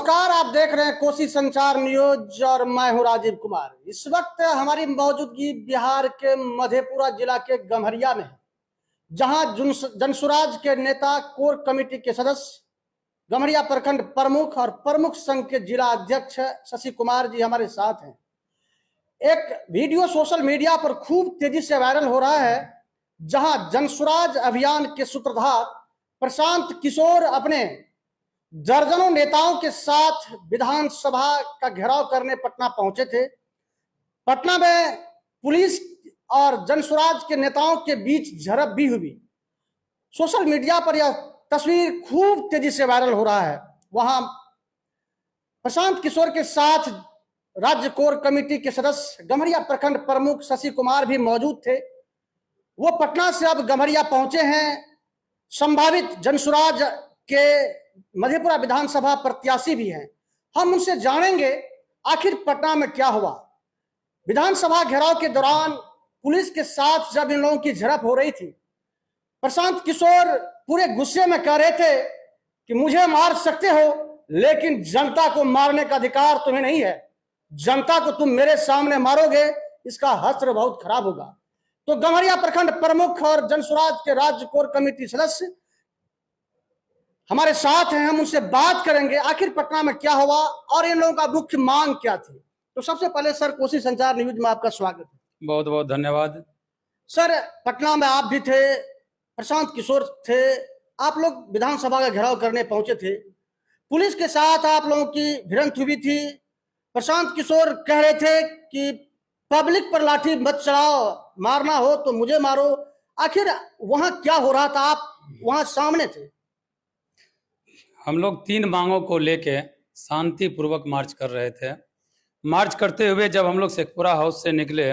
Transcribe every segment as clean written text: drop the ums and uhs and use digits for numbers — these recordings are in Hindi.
नमस्कार, आप देख रहे हैं कोसी संचार न्यूज और मैं हूं राजीव कुमार। इस वक्त हमारी मौजूदगी बिहार के मधेपुरा जिला के गम्हरिया में है, जहां जनसुराज के नेता, कोर कमेटी के सदस्य, गम्हरिया प्रखंड प्रमुख और प्रमुख संघ के जिला अध्यक्ष शशि कुमार जी हमारे साथ हैं। एक वीडियो सोशल मीडिया पर खूब तेजी से वायरल हो रहा है, जहां जनसुराज अभियान के सूत्रधार प्रशांत किशोर अपने दर्जनों नेताओं के साथ विधानसभा का घेराव करने पटना पहुंचे थे। पटना में पुलिस और जनसुराज के नेताओं के बीच झड़प भी हुई। सोशल मीडिया पर यह तस्वीर खूब तेजी से वायरल हो रहा है। वहां प्रशांत किशोर के साथ राज्य कोर कमेटी के सदस्य, गम्हरिया प्रखंड प्रमुख शशि कुमार भी मौजूद थे। वो पटना से अब गम्हरिया पहुंचे हैं। संभावित जनसुराज के मधेपुरा विधानसभा प्रत्याशी भी हैं। हम उनसे जानेंगे आखिर पटना में क्या हुआ। विधानसभा घेराव के दौरान पुलिस के साथ जब इन लोगों की झड़प हो रही थी, प्रशांत किशोर पूरे गुस्से में कह रहे थे कि मुझे मार सकते हो, लेकिन जनता को मारने का अधिकार तुम्हें नहीं है। जनता को तुम मेरे सामने मारोगे, इसका हश्र बहुत खराब होगा। तो गम्हरिया प्रखंड प्रमुख और जनसुराज के राज्य कोर कमेटी सदस्य हमारे साथ हैं। हम उनसे बात करेंगे आखिर पटना में क्या हुआ और इन लोगों का मुख्य मांग क्या थी। तो सबसे पहले सर, कोसी संचार न्यूज में आपका स्वागत है। बहुत बहुत धन्यवाद सर। पटना में आप भी थे, प्रशांत किशोर थे, आप लोग विधानसभा का घेराव करने पहुंचे थे। पुलिस के साथ आप लोगों की भिड़ंत हुई थी। प्रशांत किशोर कह रहे थे कि पब्लिक पर लाठी मत चढ़ाओ, मारना हो तो मुझे मारो। आखिर वहां क्या हो रहा था? आप वहां सामने थे। हम लोग 3 मांगों को लेके शांतिपूर्वक मार्च कर रहे थे। मार्च करते हुए जब हम लोग शेखपुरा हाउस से निकले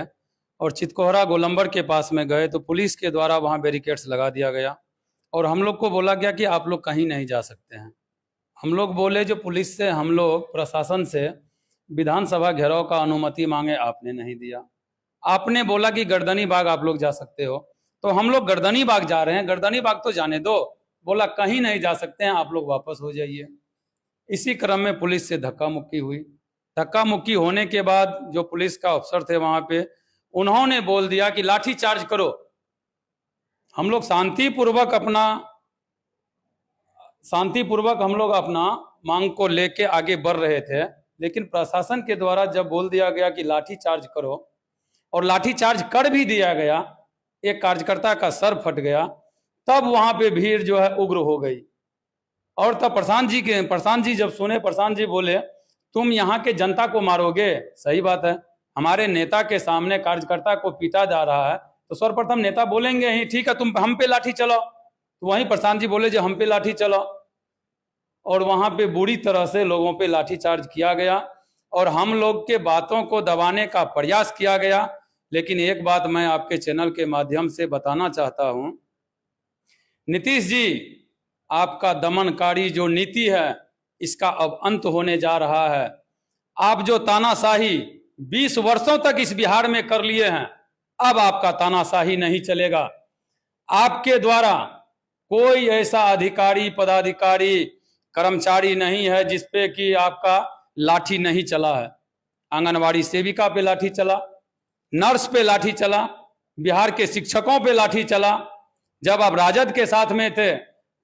और चितकोहरा गोलंबर के पास में गए तो पुलिस के द्वारा वहां बैरिकेड्स लगा दिया गया और हम लोग को बोला गया कि आप लोग कहीं नहीं जा सकते हैं। हम लोग बोले, जो पुलिस से हम लोग प्रशासन से विधानसभा घेराव का अनुमति मांगे, आपने नहीं दिया। आपने बोला कि गर्दनी बाग आप लोग जा सकते हो, तो हम लोग गर्दनी बाग जा रहे हैं। गर्दनी बाग तो जाने दो, बोला कहीं नहीं जा सकते हैं, आप लोग वापस हो जाइए। इसी क्रम में पुलिस से धक्का मुक्की हुई। धक्का मुक्की होने के बाद जो पुलिस का अफसर थे वहां पे, उन्होंने बोल दिया कि लाठी चार्ज करो। हम लोग शांतिपूर्वक हम लोग अपना मांग को लेके आगे बढ़ रहे थे, लेकिन प्रशासन के द्वारा जब बोल दिया गया कि लाठी चार्ज करो और लाठी चार्ज कर भी दिया गया, एक कार्यकर्ता का सर फट गया, तब वहां पे भीड़ जो है उग्र हो गई। और तब प्रशांत जी जब सुने, प्रशांत जी बोले तुम यहाँ के जनता को मारोगे। सही बात है, हमारे नेता के सामने कार्यकर्ता को पीटा जा रहा है तो सर्वप्रथम नेता बोलेंगे ही, ठीक है तुम हम पे लाठी चलाओ। तो वहीं प्रशांत जी बोले जो हम पे लाठी चलाओ, और वहां पे बुरी तरह से लोगों पे लाठीचार्ज किया गया और हम लोग के बातों को दबाने का प्रयास किया गया। लेकिन एक बात मैं आपके चैनल के माध्यम से बताना चाहता हूं, नीतीश जी, आपका दमनकारी जो नीति है इसका अब अंत होने जा रहा है। आप जो तानाशाही 20 वर्षों तक इस बिहार में कर लिए हैं, अब आपका तानाशाही नहीं चलेगा। आपके द्वारा कोई ऐसा अधिकारी, पदाधिकारी, कर्मचारी नहीं है जिसपे कि आपका लाठी नहीं चला है। आंगनवाड़ी सेविका पे लाठी चला, नर्स पे लाठी चला, बिहार के शिक्षकों पे लाठी चला। जब आप राजद के साथ में थे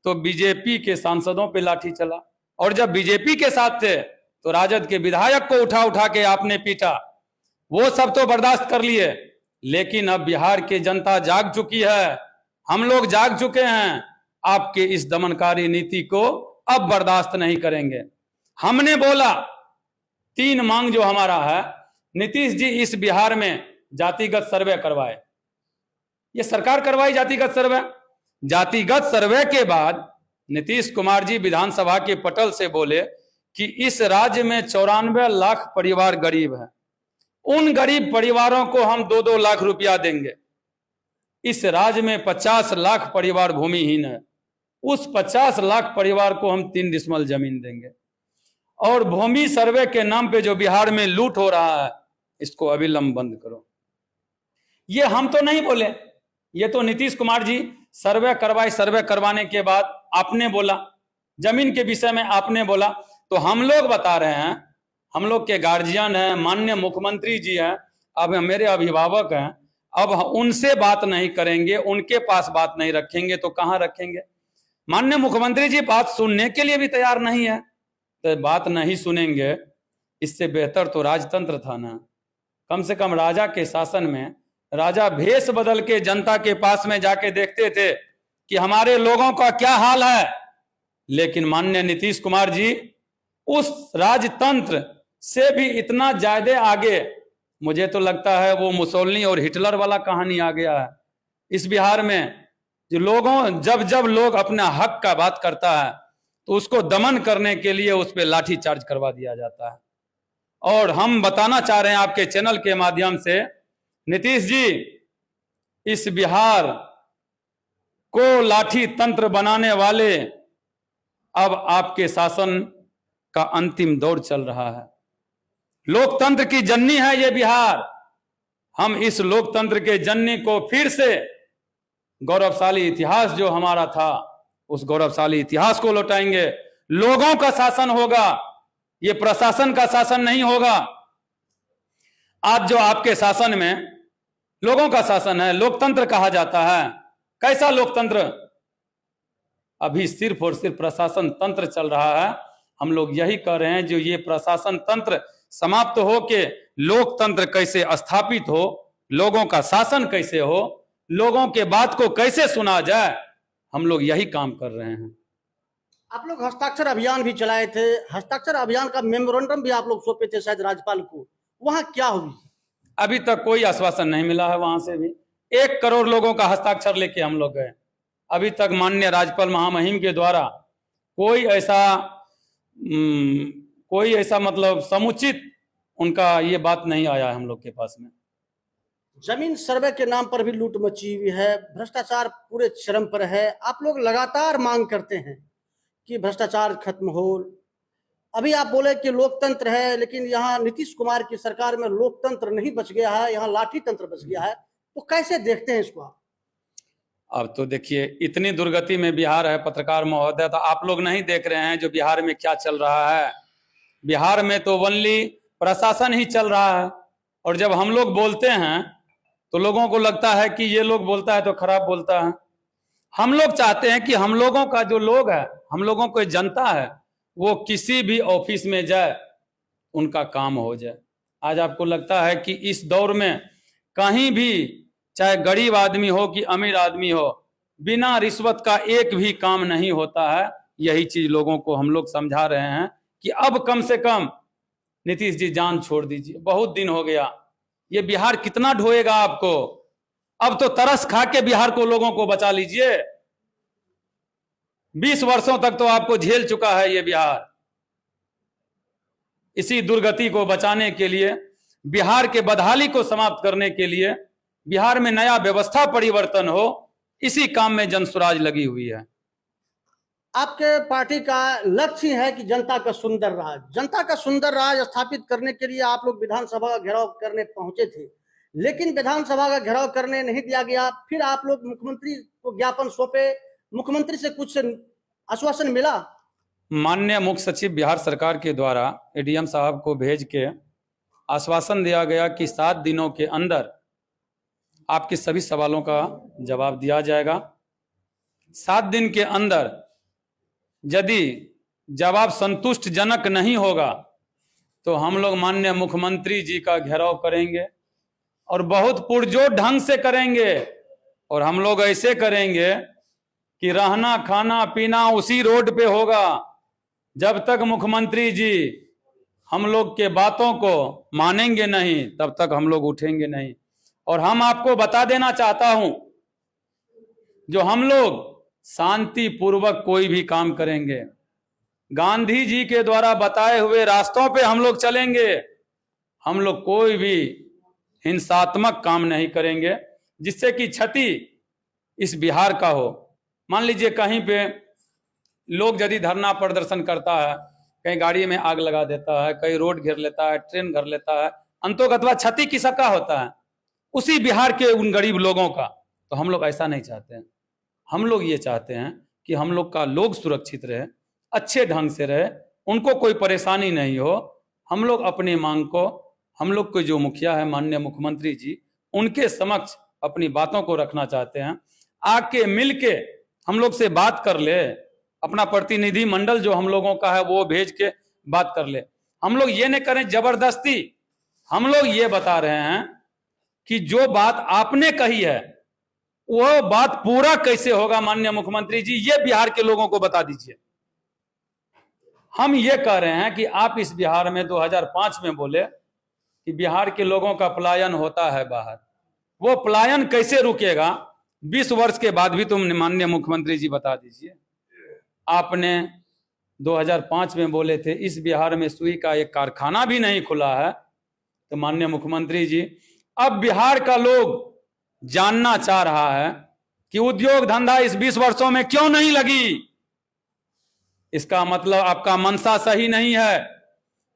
तो बीजेपी के सांसदों पे लाठी चला, और जब बीजेपी के साथ थे तो राजद के विधायक को उठा उठा के आपने पीटा। वो सब तो बर्दाश्त कर लिए, लेकिन अब बिहार की जनता जाग चुकी है, हम लोग जाग चुके हैं। आपके इस दमनकारी नीति को अब बर्दाश्त नहीं करेंगे। हमने बोला 3 मांग जो हमारा है, नीतीश जी इस बिहार में जातिगत सर्वे करवाए। ये सरकार करवाई जातिगत सर्वे। जातिगत सर्वे के बाद नीतीश कुमार जी विधानसभा के पटल से बोले कि इस राज्य में 94 लाख परिवार गरीब है, उन गरीब परिवारों को हम 2-2 लाख रुपया देंगे। इस राज्य में 50 लाख परिवार भूमिहीन है, उस 50 लाख परिवार को हम 3 डिसमल जमीन देंगे। और भूमि सर्वे के नाम पे जो बिहार में लूट हो रहा है, इसको अविलंब बंद करो। ये हम तो नहीं बोले, ये तो नीतीश कुमार जी सर्वे करवाए। सर्वे करवाने के बाद आपने बोला, जमीन के विषय में आपने बोला, तो हम लोग बता रहे हैं, हम लोग के गार्जियन हैं, माननीय मुख्यमंत्री जी हैं, अब मेरे अभिभावक हैं, अब उनसे बात नहीं करेंगे, उनके पास बात नहीं रखेंगे तो कहां रखेंगे। माननीय मुख्यमंत्री जी बात सुनने के लिए भी तैयार नहीं है, तो बात नहीं सुनेंगे, इससे बेहतर तो राजतंत्र था ना। कम से कम राजा के शासन में राजा भेष बदल के जनता के पास में जाके देखते थे कि हमारे लोगों का क्या हाल है। लेकिन माननीय नीतीश कुमार जी उस राजतंत्र से भी इतना ज्यादा आगे, मुझे तो लगता है वो मुसोलिनी और हिटलर वाला कहानी आ गया है इस बिहार में। जो लोगों जब लोग अपना हक का बात करता है तो उसको दमन करने के लिए उस पर लाठी चार्ज करवा दिया जाता है। और हम बताना चाह रहे हैं आपके चैनल के माध्यम से, नीतीश जी इस बिहार को लाठी तंत्र बनाने वाले, अब आपके शासन का अंतिम दौर चल रहा है। लोकतंत्र की जननी है ये बिहार। हम इस लोकतंत्र के जननी को फिर से गौरवशाली इतिहास जो हमारा था उस गौरवशाली इतिहास को लौटाएंगे। लोगों का शासन होगा, ये प्रशासन का शासन नहीं होगा। आज जो आपके शासन में लोगों का शासन है, लोकतंत्र कहा जाता है, कैसा लोकतंत्र? अभी सिर्फ और सिर्फ प्रशासन तंत्र चल रहा है। हम लोग यही कह रहे हैं जो ये प्रशासन तंत्र समाप्त हो के लोकतंत्र कैसे स्थापित हो, लोगों का शासन कैसे हो, लोगों के बात को कैसे सुना जाए, हम लोग यही काम कर रहे हैं। आप लोग हस्ताक्षर अभियान भी चलाए थे, हस्ताक्षर अभियान का मेमोरेंडम भी आप लोग सौंपे थे शायद राज्यपाल को, वहां क्या हुई? अभी तक कोई आश्वासन नहीं मिला है वहां से भी। 1 करोड़ लोगों का हस्ताक्षर लेके हम लोग गए, अभी तक माननीय राज्यपाल महामहिम के द्वारा कोई ऐसा मतलब समुचित उनका ये बात नहीं आया है हम लोग के पास में। जमीन सर्वे के नाम पर भी लूट मची हुई है, भ्रष्टाचार पूरे चरम पर है। आप लोग लगातार मांग करते हैं कि भ्रष्टाचार खत्म हो। अभी आप बोले कि लोकतंत्र है, लेकिन यहाँ नीतीश कुमार की सरकार में लोकतंत्र नहीं बच गया है, यहाँ लाठी तंत्र बच गया है। तो कैसे देखते हैं इसको आप? अब तो देखिए इतनी दुर्गति में बिहार है पत्रकार महोदय, तो आप लोग नहीं देख रहे हैं जो बिहार में क्या चल रहा है। बिहार में तो ओनली प्रशासन ही चल रहा है, और जब हम लोग बोलते हैं तो लोगों को लगता है कि ये लोग बोलता है तो खराब बोलता है। हम लोग चाहते हैं कि हम लोगों का जो लोग है, हम लोगों को जनता है, वो किसी भी ऑफिस में जाए उनका काम हो जाए। आज आपको लगता है कि इस दौर में कहीं भी, चाहे गरीब आदमी हो कि अमीर आदमी हो, बिना रिश्वत का एक भी काम नहीं होता है। यही चीज लोगों को हम लोग समझा रहे हैं कि अब कम से कम नीतीश जी जान छोड़ दीजिए, बहुत दिन हो गया। ये बिहार कितना ढोएगा आपको? अब तो तरस खा के बिहार को, लोगों को बचा लीजिए। 20 वर्षों तक तो आपको झेल चुका है ये बिहार। इसी दुर्गति को बचाने के लिए, बिहार के बदहाली को समाप्त करने के लिए, बिहार में नया व्यवस्था परिवर्तन हो, इसी काम में जनसुराज लगी हुई है। आपके पार्टी का लक्ष्य है कि जनता का सुंदर राज, जनता का सुंदर राज स्थापित करने के लिए आप लोग विधानसभा का घेराव करने पहुंचे थे, लेकिन विधानसभा का घेराव करने नहीं दिया गया। फिर आप लोग मुख्यमंत्री को ज्ञापन सौंपे, मुख्यमंत्री से कुछ आश्वासन मिला? माननीय मुख्य सचिव बिहार सरकार के द्वारा एडीएम साहब को भेज के आश्वासन दिया गया कि 7 दिनों के अंदर आपके सभी सवालों का जवाब दिया जाएगा। 7 दिन के अंदर यदि जवाब संतुष्टजनक नहीं होगा तो हम लोग माननीय मुख्यमंत्री जी का घेराव करेंगे, और बहुत पुरजोर ढंग से करेंगे। और हम लोग ऐसे करेंगे कि रहना खाना पीना उसी रोड पे होगा। जब तक मुख्यमंत्री जी हम लोग के बातों को मानेंगे नहीं, तब तक हम लोग उठेंगे नहीं। और हम आपको बता देना चाहता हूं, जो हम लोग शांति पूर्वक कोई भी काम करेंगे, गांधी जी के द्वारा बताए हुए रास्तों पे हम लोग चलेंगे। हम लोग कोई भी हिंसात्मक काम नहीं करेंगे जिससे कि क्षति इस बिहार का हो। मान लीजिए कहीं पे लोग यदि धरना प्रदर्शन करता है, कहीं गाड़ी में आग लगा देता है, कहीं रोड घेर लेता है, ट्रेन घेर लेता है, अंतोगत्वा क्षति किसका होता है? उसी बिहार के उन गरीब लोगों का। तो हम लोग ऐसा नहीं चाहते हैं। हम लोग ये चाहते हैं कि हम लोग का लोग सुरक्षित रहे, अच्छे ढंग से रहे, उनको कोई परेशानी नहीं हो। हम लोग अपनी मांग को, हम लोग के जो मुखिया है माननीय मुख्यमंत्री जी, उनके समक्ष अपनी बातों को रखना चाहते हैं। आके मिलके हम लोग से बात कर ले, अपना प्रतिनिधि मंडल जो हम लोगों का है वो भेज के बात कर ले। हम लोग ये नहीं करें जबरदस्ती, हम लोग ये बता रहे हैं कि जो बात आपने कही है वो बात पूरा कैसे होगा माननीय मुख्यमंत्री जी, ये बिहार के लोगों को बता दीजिए। हम ये कह रहे हैं कि आप इस बिहार में 2005 में बोले कि बिहार के लोगों का पलायन होता है बाहर, वो पलायन कैसे रुकेगा 20 वर्ष के बाद भी तुम माननीय मुख्यमंत्री जी बता दीजिए। आपने 2005 में बोले थे इस बिहार में सुई का एक कारखाना भी नहीं खुला है, तो माननीय मुख्यमंत्री जी अब बिहार का लोग जानना चाह रहा है कि उद्योग धंधा इस 20 वर्षों में क्यों नहीं लगी। इसका मतलब आपका मंशा सही नहीं है।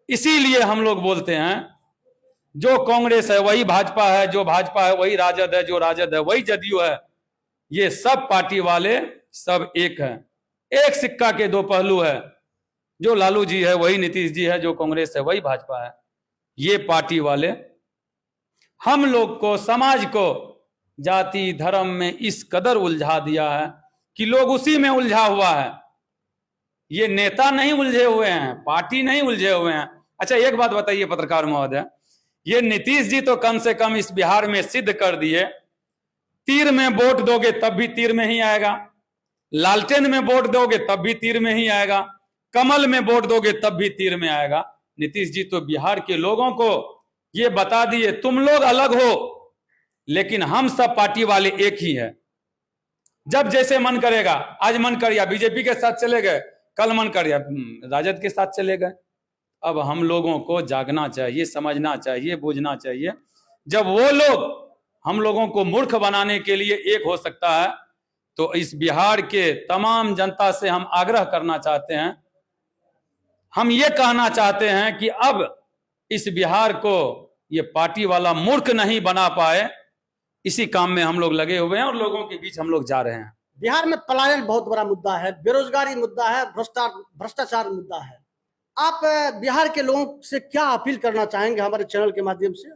इसीलिए हम लोग बोलते हैं जो कांग्रेस है वही भाजपा है, जो भाजपा है वही राजद है, जो राजद है वही जदयू है। ये सब पार्टी वाले सब एक हैं, एक सिक्का के दो पहलू है। जो लालू जी है वही नीतीश जी है, जो कांग्रेस है वही भाजपा है। ये पार्टी वाले हम लोग को, समाज को जाति धर्म में इस कदर उलझा दिया है कि लोग उसी में उलझा हुआ है। ये नेता नहीं उलझे हुए हैं, पार्टी नहीं उलझे हुए हैं। अच्छा एक बात बताइए पत्रकार महोदय, ये नीतीश जी तो कम से कम इस बिहार में सिद्ध कर दिए, तीर में वोट दोगे तब भी तीर में ही आएगा, लालटेन में वोट दोगे तब भी तीर में ही आएगा, कमल में वोट दोगे तब भी तीर में आएगा। नीतीश जी तो बिहार के लोगों को ये बता दिए तुम लोग अलग हो लेकिन हम सब पार्टी वाले एक ही है। जब जैसे मन करेगा, आज मन कर या बीजेपी के साथ चले गए, कल मन कर या राजद के साथ चले गए। अब हम लोगों को जागना चाहिए, समझना चाहिए, बूझना चाहिए। जब वो लोग हम लोगों को मूर्ख बनाने के लिए एक हो सकता है, तो इस बिहार के तमाम जनता से हम आग्रह करना चाहते हैं, हम ये कहना चाहते हैं कि अब इस बिहार को ये पार्टी वाला मूर्ख नहीं बना पाए, इसी काम में हम लोग लगे हुए हैं और लोगों के बीच हम लोग जा रहे हैं। बिहार में पलायन बहुत बड़ा मुद्दा है, बेरोजगारी मुद्दा है, भ्रष्टाचार मुद्दा है। आप बिहार के लोगों से क्या अपील करना चाहेंगे हमारे चैनल के माध्यम से?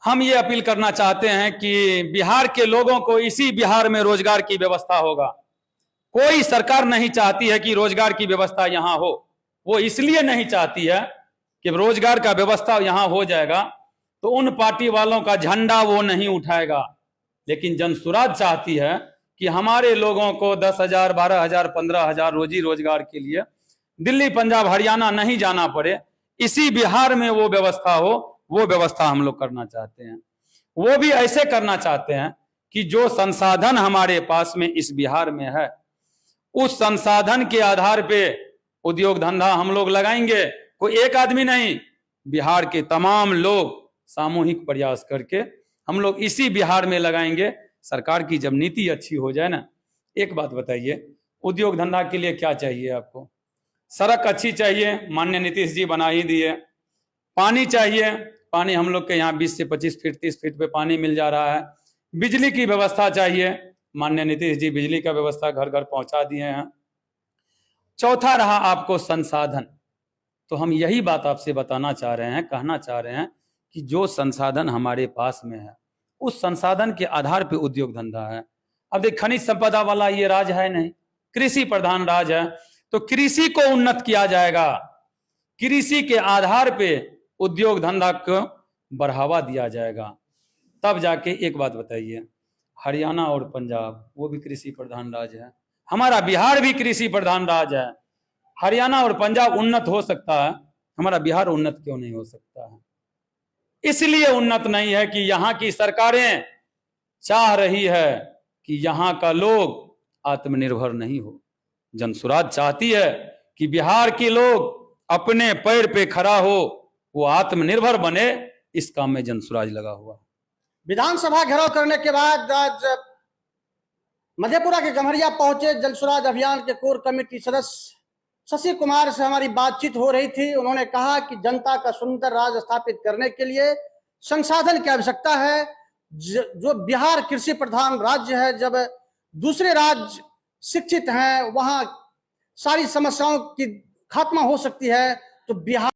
हम ये अपील करना चाहते हैं कि बिहार के लोगों को इसी बिहार में रोजगार की व्यवस्था होगा। कोई सरकार नहीं चाहती है कि रोजगार की व्यवस्था यहाँ हो, वो इसलिए नहीं चाहती है कि रोजगार का व्यवस्था यहाँ हो जाएगा तो उन पार्टी वालों का झंडा वो नहीं उठाएगा। लेकिन जनसुराज चाहती है कि हमारे लोगों को 10,000, 12,000, 15,000 रोजी रोजगार के लिए दिल्ली, पंजाब, हरियाणा नहीं जाना पड़े, इसी बिहार में वो व्यवस्था हो। वो व्यवस्था हम लोग करना चाहते हैं। वो भी ऐसे करना चाहते हैं कि जो संसाधन हमारे पास में इस बिहार में है, उस संसाधन के आधार पे उद्योग धंधा हम लोग लगाएंगे। कोई एक आदमी नहीं, बिहार के तमाम लोग सामूहिक प्रयास करके हम लोग इसी बिहार में लगाएंगे। सरकार की जब नीति अच्छी हो जाए ना, एक बात बताइए, उद्योग धंधा के लिए क्या चाहिए आपको? सड़क अच्छी चाहिए, माननीय नीतीश जी बना ही दिए। पानी चाहिए, पानी हम लोग के यहाँ 20 से 25 फीट 30 फीट पे पानी मिल जा रहा है। बिजली की व्यवस्था चाहिए, माननीय नीतीश जी बिजली का व्यवस्था घर घर पहुंचा दिए हैं। चौथा रहा आपको संसाधन, तो हम यही बात आपसे बताना चाह रहे हैं, कहना चाह रहे हैं कि जो संसाधन हमारे पास में है उस संसाधन के आधार पे उद्योग धंधा है। अब देख, खनिज संपदा वाला ये राज है नहीं, कृषि प्रधान राज है, तो कृषि को उन्नत किया जाएगा। कृषि के आधार पे उद्योग धंधा को बढ़ावा दिया जाएगा। तब जाके एक बात बताइए, हरियाणा और पंजाब वो भी कृषि प्रधान राज्य है, हमारा बिहार भी कृषि प्रधान राज्य है। हरियाणा और पंजाब उन्नत हो सकता है, हमारा बिहार उन्नत क्यों नहीं हो सकता है? इसलिए उन्नत नहीं है कि यहाँ की सरकारें चाह रही है कि यहाँ का लोग आत्मनिर्भर नहीं हो। जनसुराज चाहती है कि बिहार के लोग अपने पैर पे खड़ा हो, वो आत्मनिर्भर बने। इस काम में जनसुराज लगा हुआ। विधानसभा घेराव करने के बाद आज मधेपुरा के गम्हरिया पहुंचे जनसुराज अभियान के कोर कमेटी सदस्य शशि कुमार से हमारी बातचीत हो रही थी। उन्होंने कहा कि जनता का सुंदर राज स्थापित करने के लिए संसाधन की आवश्यकता है। जो बिहार कृषि प्रधान राज्य है, जब दूसरे राज्य शिक्षित हैं, वहां सारी समस्याओं की खात्मा हो सकती है, तो बिहार